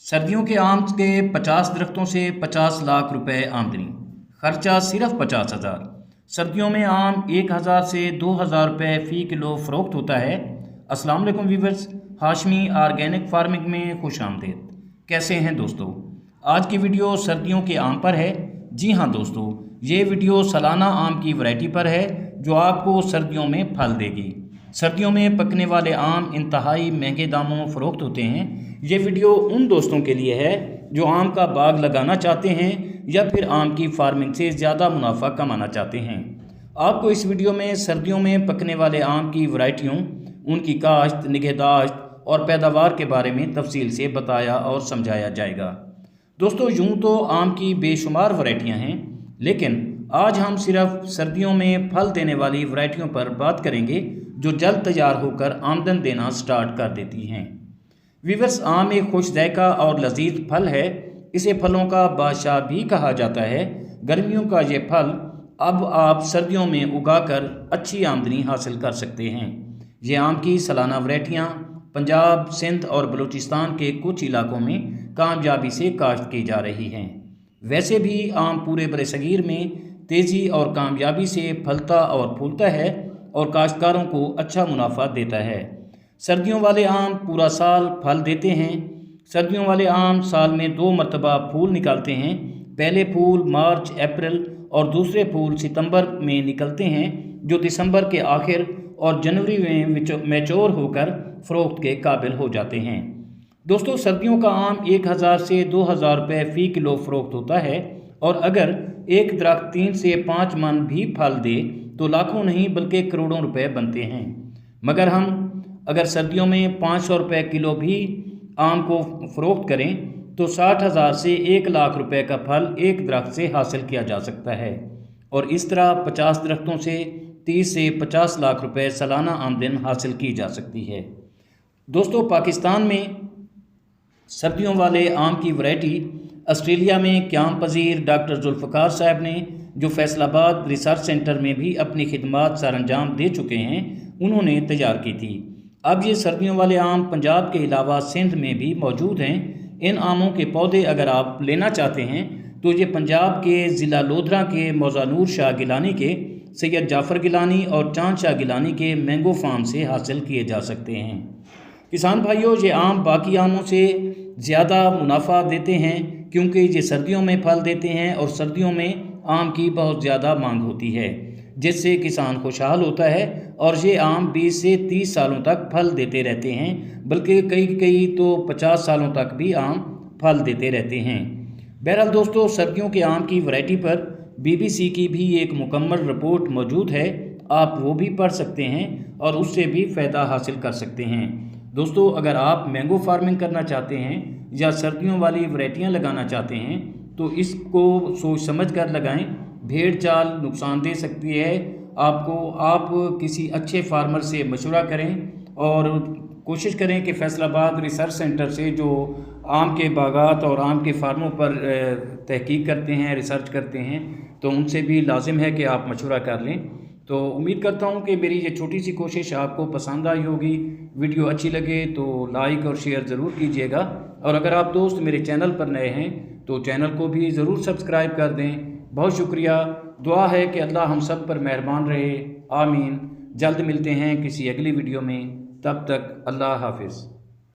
सर्दियों के आम के 50 दरख्तों से 50 लाख रुपए आमदनी, खर्चा सिर्फ 50,000। सर्दियों में आम 1,000 से 2,000 रुपये फ़ी किलो फ़रोख्त होता है। अस्सलाम वालेकुम व्यूअर्स, हाशमी ऑर्गेनिक फार्मिंग में खुश आमदीद। कैसे हैं दोस्तों? आज की वीडियो सर्दियों के आम पर है। जी हाँ दोस्तों, ये वीडियो सालाना आम की वैरायटी पर है जो आपको सर्दियों में फल देगी। सर्दियों में पकने वाले आम इंतहाई महंगे दामों फ़रोख्त होते हैं। ये वीडियो उन दोस्तों के लिए है जो आम का बाग लगाना चाहते हैं या फिर आम की फार्मिंग से ज़्यादा मुनाफा कमाना चाहते हैं। आपको इस वीडियो में सर्दियों में पकने वाले आम की वैरायटियों, उनकी काश्त, निगहदाश्त और पैदावार के बारे में तफसील से बताया और समझाया जाएगा। दोस्तों, यूँ तो आम की बेशुमार वैरायटियाँ हैं, लेकिन आज हम सिर्फ सर्दियों में फल देने वाली वैरायटियों पर बात करेंगे जो जल्द तैयार होकर आमदन देना स्टार्ट कर देती हैं। व्यूअर्स, आम एक खुश जायका और लजीज फल है। इसे फलों का बादशाह भी कहा जाता है। गर्मियों का ये फल अब आप सर्दियों में उगाकर अच्छी आमदनी हासिल कर सकते हैं। ये आम की सालाना वैरायटियाँ पंजाब, सिंध और बलूचिस्तान के कुछ इलाकों में कामयाबी से काश्त की जा रही हैं। वैसे भी आम पूरे बरसगीर में तेज़ी और कामयाबी से फलता और फूलता है और काश्तकारों को अच्छा मुनाफा देता है। सर्दियों वाले आम पूरा साल फल देते हैं। सर्दियों वाले आम साल में 2 मरतबा फूल निकालते हैं। पहले फूल मार्च अप्रैल और दूसरे फूल सितंबर में निकलते हैं, जो दिसंबर के आखिर और जनवरी में मैच्योर होकर फ़रोख्त के काबिल हो जाते हैं। दोस्तों, सर्दियों का आम 1,000 से 2,000 रुपये फ़ी किलो फ़रोख्त होता है और अगर एक दरख्त 3 से 5 मन भी फल दे तो लाखों नहीं बल्कि करोड़ों रुपए बनते हैं। मगर हम अगर सर्दियों में 500 रुपये किलो भी आम को फ़रोख्त करें तो 60,000 से 1 लाख रुपए का फल एक दरख्त से हासिल किया जा सकता है और इस तरह 50 दरख्तों से 30 से 50 लाख रुपए सालाना आमदन हासिल की जा सकती है। दोस्तों, पाकिस्तान में सर्दियों वाले आम की वैरायटी ऑस्ट्रेलिया में क़याम पज़ीर डॉक्टर जुल्फ़िकार साहब ने, जो फैसलाबाद रिसर्च सेंटर में भी अपनी खिदमात सरअंजाम दे चुके हैं, उन्होंने तैयार की थी। अब ये सर्दियों वाले आम पंजाब के अलावा सिंध में भी मौजूद हैं। इन आमों के पौधे अगर आप लेना चाहते हैं तो ये पंजाब के ज़िला लोधरा के मौज़ानूर शाह गिलानी के, सैयद जाफ़र गिलानी और चांद शाह गिलानी के मैंगो फार्म से हासिल किए जा सकते हैं। किसान भाइयों, ये आम बाकी आमों से ज़्यादा मुनाफा देते हैं क्योंकि ये सर्दियों में फल देते हैं और सर्दियों में आम की बहुत ज़्यादा मांग होती है, जिससे किसान खुशहाल होता है और ये आम 20 से 30 सालों तक फल देते रहते हैं, बल्कि कई तो 50 सालों तक भी आम फल देते रहते हैं। बहरहाल दोस्तों, सर्दियों के आम की वैरायटी पर BBC की भी एक मुकम्मल रिपोर्ट मौजूद है, आप वो भी पढ़ सकते हैं और उससे भी फ़ायदा हासिल कर सकते हैं। दोस्तों, अगर आप मैंगो फार्मिंग करना चाहते हैं या सर्दियों वाली वैरायटियाँ लगाना चाहते हैं तो इसको सोच समझ कर लगाएं। भेड़ चाल नुकसान दे सकती है आपको। आप किसी अच्छे फार्मर से मशवरा करें और कोशिश करें कि फैसलाबाद रिसर्च सेंटर से, जो आम के बागात और आम के फार्मों पर तहकीक करते हैं, रिसर्च करते हैं, तो उनसे भी लाजिम है कि आप मशवरा कर लें। तो उम्मीद करता हूं कि मेरी ये छोटी सी कोशिश आपको पसंद आई होगी। वीडियो अच्छी लगे तो लाइक और शेयर ज़रूर कीजिएगा और अगर आप दोस्त मेरे चैनल पर नए हैं तो चैनल को भी ज़रूर सब्सक्राइब कर दें। बहुत शुक्रिया। दुआ है कि अल्लाह हम सब पर मेहरबान रहे। आमीन। जल्द मिलते हैं किसी अगली वीडियो में। तब तक अल्लाह हाफिज़।